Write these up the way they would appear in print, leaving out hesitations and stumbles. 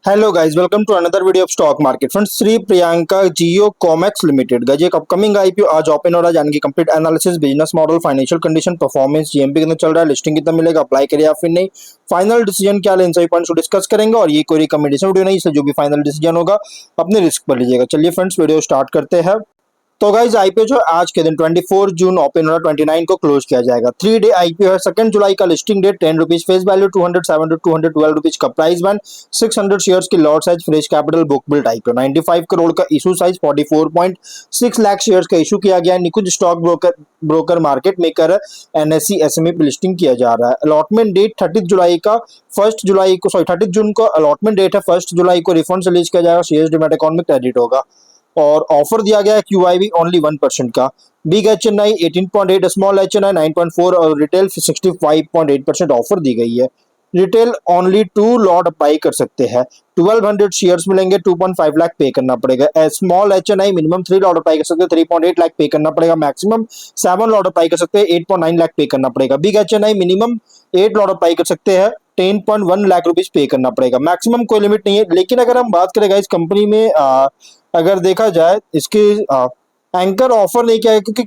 Hello guys, welcome to another video of stock market friends. Shri Priyanka Jio Comex limited guys एक upcoming IPO आज open हो रहा है। जानेंगे complete analysis, business model, financial condition, performance, GMP कितना चल रहा है, लिस्टिंग कितना मिलेगा, अप्लाई करिए या फिर नहीं, फाइनल डिसीजन क्या लें, इन सभी पॉइंट्स को डिस्कस करेंगे। और ये कोई रिकमेंडेशन वीडियो नहीं, इसलिए जो भी फाइनल डिसीजन होगा अपने रिस्क पर लीजिएगा। चलिए फ्रेंड्स, वीडियो स्टार्ट करते हैं। तो गाइज आईपीओ जो है आज के दिन 24 जून ओपन हो रहा है, 29 को क्लोज किया जाएगा। 3 डे आईपीओ है। 2 जुलाई का listing date, 10 rupees face value, 207 212 rupees का प्राइस बैंड, 600 शेयर्स की lot size, fresh capital, book build IPO, 95 crore का इशू साइज, 44.6 लाख शेयर्स का इशू किया गया है। Nikunj stock broker market maker NSC SME पे लिस्टिंग किया जा रहा है। अलॉटमेंट डेट 30 जुलाई का 1 जुलाई को 30 जून को अलॉटमेंट डेट है। 1 जुलाई को रिफंड रिलीज किया जाएगा, शेयर्स डिमैट अकाउंट में क्रेडिट होगा। और ऑफर दिया गया है क्यूआईबी ओनली 1% का, बिग एच एन आई 18.8, स्मॉल एच एन आई 9.4 और रिटेल 65.8% ऑफर दी गई है। रिटेल ओनली 2 लॉट बाई कर सकते हैं। 1200 शेयर्स मिलेंगे, 2.5 लाख पे करना पड़ेगा। Small H N I minimum 3 lot buy कर सकते हैं, 3.8 लाख पे करना पड़ेगा। मैक्सिमम 7 लॉट बाई कर सकते हैं, 8.9 लाख पे करना पड़ेगा। Big H N I minimum 8 lot buy कर सकते हैं, 10.1 लाख रुपीज पे करना पड़ेगा। मैक्सिमम कोई लिमिट नहीं है। लेकिन अगर हम बात करेंगे इस कंपनी में अगर देखा जाए इसके एंकर ऑफर नहीं किया है, क्योंकि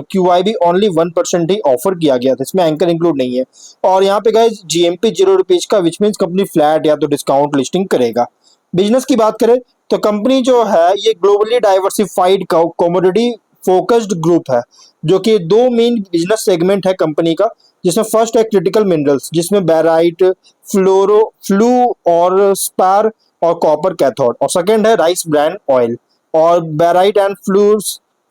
क्यूआईबी ओनली 1% ही ऑफर किया गया था, इसमें एंकर इंक्लूड नहीं है। और यहाँ पे गाइस जीएमपी 0 रुपीज का, विच मीन्स कंपनी फ्लैट या तो डिस्काउंट लिस्टिंग करेगा। बिजनेस की बात करें तो कंपनी जो है ये globally diversified commodity focused group है, जो कि 2 मेन बिजनेस सेगमेंट है कंपनी का। जिसमें फर्स्ट है क्रिटिकल मिनरल्स, जिसमें बैराइट, फ्लू और स्पार और कॉपर कैथोड। और सेकंड है राइस ब्रांड ऑयल। और बैराइट एंड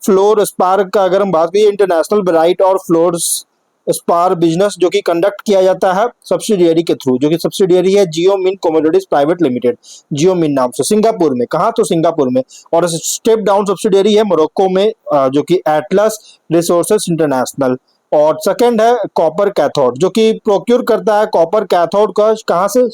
फ्लोर स्पार का अगर हम बात करें, इंटरनेशनल बैराइट और फ्लोर स्पार बिजनेस जो कि कंडक्ट किया जाता है सब्सिडियरी के थ्रू, जो कि सब्सिडियरी है जियो मिन कमोडिटीज प्राइवेट लिमिटेड, जियो मिन नाम से, सिंगापुर में। कहाँ? तो सिंगापुर में। और स्टेप डाउन सब्सिडियरी है मोरक्को में, जो कि एटलस रिसोर्सेस इंटरनेशनल। और सेकंड है कॉपर कैथोड, जो कि प्रोक्योर करता है कॉपर कैथोड का, कहाँ से?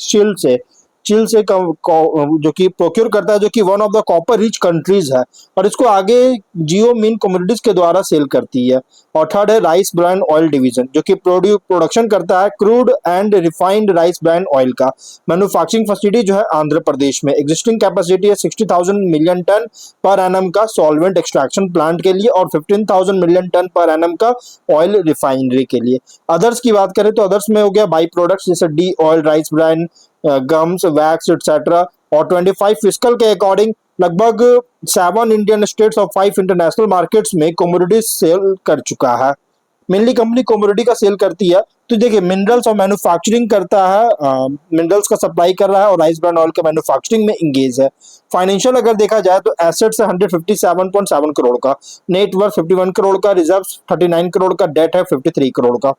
चिल से जो कि प्रोक्योर करता है, जो कि one of the copper rich countries है। और इसको आगे जियो मिन कमोडिटीज के द्वारा सेल करती है। और थर्ड है राइस ब्रांड ऑयल डिवीजन, जो कि प्रोडक्शन करता है crude and refined rice brand oil का। मैन्युफैक्चरिंग फैसिलिटी जो है आंध्र प्रदेश में। एग्जिस्टिंग कैपेसिटी है 60,000 मिलियन टन पर एनम का सॉल्वेंट एक्सट्रैक्शन प्लांट के लिए, और 15,000 मिलियन टन पर एनम का ऑयल रिफाइनरी के लिए। अदर्स की बात करें तो अदर्स में हो गया बाई प्रोडक्ट्स, जैसे D oil, rice brand, gums, wax etcetera. और 25 फिस्कल के अकॉर्डिंग लगभग 7 इंडियन स्टेट्स और 5 इंटरनेशनल मार्केट्स में कमोडिटी सेल कर चुका है। मेनली कंपनी कमोडिटी का सेल करती है। तो देखिए, मिनरल्स और मैन्युफैक्चरिंग करता है, मिनरल्स का सप्लाई कर रहा है, और राइस ब्रांड ऑयल का मैन्युफैक्चरिंग में इंगेज है। फाइनेंशियल अगर देखा जाए तो एसेट्स है 157.7 करोड़ का, नेटवर्थ 51 करोड़ का, रिजर्व 39 करोड़ का, डेट है 53 करोड़ का।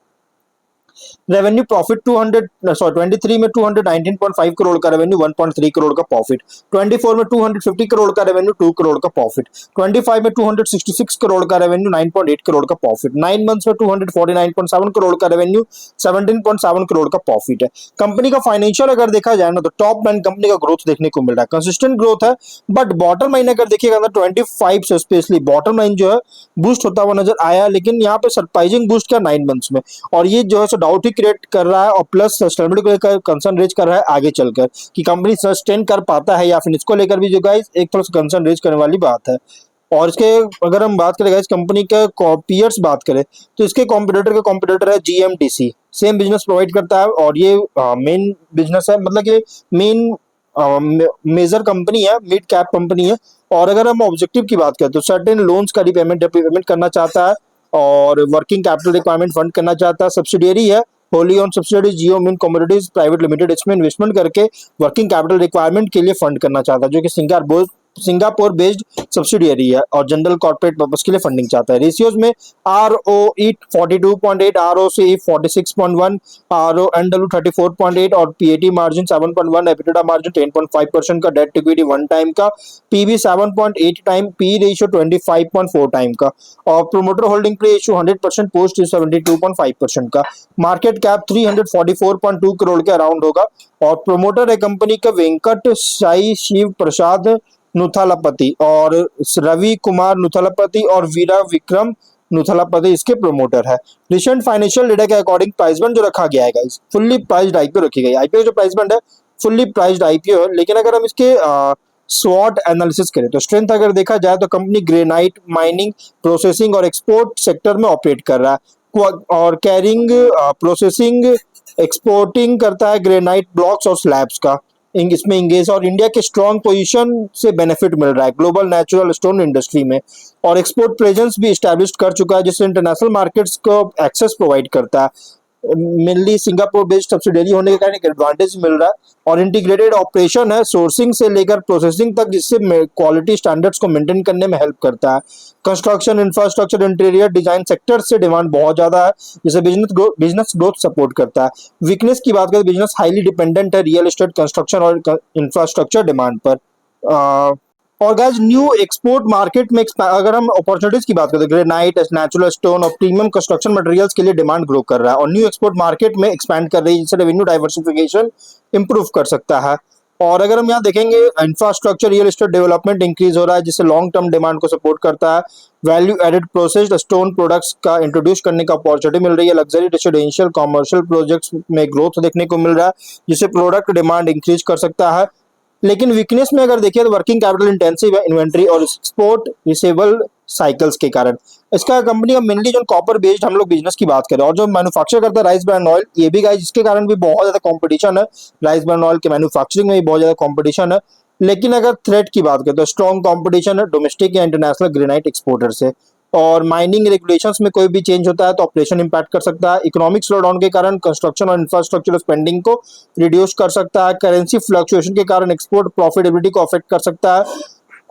रेवेन्यू प्रॉफिट 23 में 219.5 करोड़ का रेवेन्यू, 1.3 करोड़ का प्रॉफिट। 24 में 250 करोड़ का रेवेन्यू, 2 करोड़ का प्रॉफिट। 25 में 266 करोड़ का रेवेन्यू, 9.8 करोड़ का प्रॉफिट। 9 मंथ्स में 249.7 करोड़ का रेवेन्यू, 17.7 करोड़ का प्रॉफिट है। कंपनी का फाइनेंशियल अगर देखा जाए ना, तो टॉप लाइन कंपनी का ग्रोथ देखने को मिल रहा है, कंसिस्टेंट ग्रोथ है। बट बॉटम लाइन अगर देखिएगा ना, 25 से स्पेशली बॉटम लाइन जो है बूस्ट होता हुआ नजर आया, लेकिन यहाँ पे सरप्राइजिंग बूस्ट क्या 9 मंथ्स में। और ये जो है डाउट ही क्रिएट कर रहा है, और प्लस सस्टेनेबिलिटी को लेकर कंसर्न रेज कर रहा है आगे चलकर, कि कंपनी सस्टेन कर पाता है या फिर इसको लेकर भी जो गाइस एक थोड़ा सा कंसर्न रेज करने वाली बात है। और इसके अगर हम बात करें इस कंपनी के पीयर्स बात करें, तो इसके कॉम्पिटिटर है जीएमटीसी, सेम बिजनेस प्रोवाइड करता है। और ये मेन बिजनेस है, मतलब कि मेन मेजर कंपनी है, मिड कैप कंपनी है। और अगर हम ऑब्जेक्टिव की बात करें तो सर्टेन लोन्स का रिपेमेंट करना चाहता है, और वर्किंग कैपिटल रिक्वायरमेंट फंड करना चाहता है। सब्सिडियरी है, होली ऑन सब्सिडियरी जियो मिन कमोडिटीज प्राइवेट लिमिटेड, इसमें इन्वेस्टमेंट करके वर्किंग कैपिटल रिक्वायरमेंट के लिए फंड करना चाहता है, जो कि सिंगापुर बेस्ड सब्सिडियरी है, और जनरल कॉर्पोरेट पर्पस के लिए फंडिंग चाहता है। रेशियोज में R O E 42.8, R O C 46.1, R O N W 34.8, और पीएटी मार्जिन 7.1, एबिटा मार्जिन 10.5% का, डेट इक्विटी 1 टाइम का, PB 7.8 time, P ratio 25.4 time का, और प्रोमोटर होल्डिंग रेशियो 100% पोस्ट 72.5% का। मार्केट कैप 344.2 करोड़ के अराउंड होगा। और प्रोमोटर है कंपनी का वेंकट साई शिव प्रसाद नुथालापति, और रवि कुमार नुथालापति और वीरा विक्रम नुथालापति इसके प्रोमोटर है। रिसेंट फाइनेंशियल डेटा के अकॉर्डिंग प्राइस बैंड जो रखा गया है गाइस, फुल्ली प्राइस्ड आईपीओ रखी गई। आईपीओ जो प्राइस बैंड है फुल्ली प्राइस्ड आईपीओ है। लेकिन अगर हम इसके स्वॉट एनालिसिस करें तो स्ट्रेंथ अगर देखा जाए तो कंपनी ग्रेनाइट माइनिंग, प्रोसेसिंग और एक्सपोर्ट सेक्टर में ऑपरेट कर रहा है और कैरिंग, प्रोसेसिंग, एक्सपोर्टिंग करता है ग्रेनाइट ब्लॉक्स और स्लैब्स का इसमें इंगेज, और इंडिया के स्ट्रॉन्ग पोजीशन से बेनिफिट मिल रहा है ग्लोबल नेचुरल स्टोन इंडस्ट्री में, और एक्सपोर्ट प्रेजेंस भी स्टैब्लिश कर चुका है जिससे इंटरनेशनल मार्केट्स को एक्सेस प्रोवाइड करता है। मेनली सिंगापुर बेस्ड सब्सिडरी होने के कारण एक एडवांटेज मिल रहा है, और इंटीग्रेटेड ऑपरेशन है सोर्सिंग से लेकर प्रोसेसिंग तक, जिससे क्वालिटी स्टैंडर्ड्स को मेंटेन करने में हेल्प करता है। Construction, infrastructure, interior design sector से डिमांड बहुत ज्यादा है, जिसे बिजनेस ग्रोथ सपोर्ट करता है। वीकनेस की बात करें, बिजनेस हाईली डिपेंडेंट है रियल एस्टेट, कंस्ट्रक्शन और इंफ्रास्ट्रक्चर डिमांड पर। और गाइस न्यू एक्सपोर्ट मार्केट में अगर हम अपॉर्चुनिटीज की बात करें, ग्रेनाइट, नेचुरल स्टोन और प्रीमियम कंस्ट्रक्शन मटेरियल्स के लिए डिमांड ग्रो कर रहा है और न्यू एक्सपोर्ट मार्केट में एक्सपैंड कर रही है, जिससे रेवेन्यू डाइवर्सिफिकेशन इंप्रूव कर सकता है। और अगर हम यहाँ देखेंगे, infrastructure real estate development increase हो रहा है जिससे लॉन्ग टर्म डिमांड को सपोर्ट करता है। Value added processed stone products का इंट्रोड्यूस करने का अपॉर्चुनिटी मिल रही है। लग्जरी रेसिडेंशियल कमर्शियल प्रोजेक्ट्स में ग्रोथ देखने को मिल रहा है जिससे प्रोडक्ट डिमांड इंक्रीज कर सकता है। लेकिन वीकनेस में अगर देखिए तो वर्किंग कैपिटल इंटेंसिव है इन्वेंट्री और एक्सपोर्ट रिसेबल साइकिल्स के कारण। इसका कंपनी का मेनली जो कॉपर बेस्ड हम लोग बिजनेस की बात करें, और जो मैन्युफैक्चर करता है राइस ब्रांड ऑयल, ये भी गाइस जिसके कारण भी बहुत ज्यादा कंपटीशन है, राइस ब्रांड ऑयल के मैन्युफैक्चरिंग में भी बहुत ज्यादा कंपटीशन है। लेकिन अगर थ्रेट की बात करें तो स्ट्रॉन्ग कंपटीशन है डोमेस्टिक या इंटरनेशनल ग्रेनाइट एक्सपोर्टर से, और माइनिंग रेगुलेशंस में कोई भी चेंज होता है तो ऑपरेशन इंपैक्ट कर सकता है। इकोनॉमिक स्लोडाउन के कारण कंस्ट्रक्शन और इंफ्रास्ट्रक्चर स्पेंडिंग को रिड्यूस कर सकता है। करेंसी फ्लक्चुएशन के कारण एक्सपोर्ट प्रॉफिटेबिलिटी को अफेक्ट कर सकता है,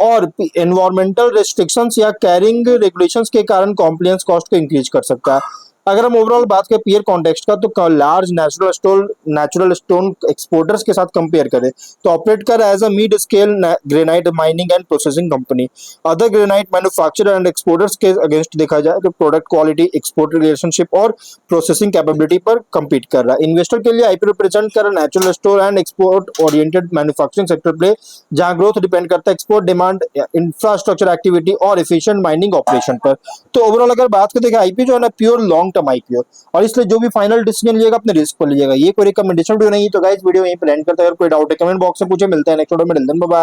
और एनवायरमेंटल रेस्ट्रिक्शंस या कैरिंग रेगुलेशंस के कारण कॉम्प्लायंस कॉस्ट को इंक्रीज कर सकता है। अगर हम ओवरऑल बात करें पीयर कॉन्टेक्स्ट का, तो लार्ज नेचुरल स्टोन एक्सपोर्टर्स के साथ कंपेयर करें तो ऑपरेट कर as a mid scale granite mining and processing company. Other granite manufacturer and exporters के अगेंस्ट देखा जाए तो प्रोडक्ट क्वालिटी, एक्सपोर्ट रिलेशनशिप और प्रोसेसिंग कैपेबिलिटी पर compete कर रहा है। इन्वेस्टर के लिए आईपीओ रिप्रेजेंट कर natural stone and export oriented manufacturing sector play, जहां ग्रोथ डिपेंड करता है एक्सपोर्ट डिमांड, इंफ्रास्ट्रक्चर एक्टिविटी और एफिशिएंट माइनिंग ऑपरेशन पर। तो ओवरऑल अगर बात करें देखिए आईपीओ जो है ना प्योर लॉन्ग टर्म आईपीओ, और इसलिए जो भी फाइनल डिसीजन लीजिएगा अपने रिस्क पर लीजिएगा, ये कोई रिकमेंडेशन वीडियो नहीं। तो गाइस वीडियो यहीं पर एंड करते हैं। अगर कोई डाउट है कमेंट बॉक्स में पूछे। मिलते हैं नेक्स्ट वीडियो में। बाय।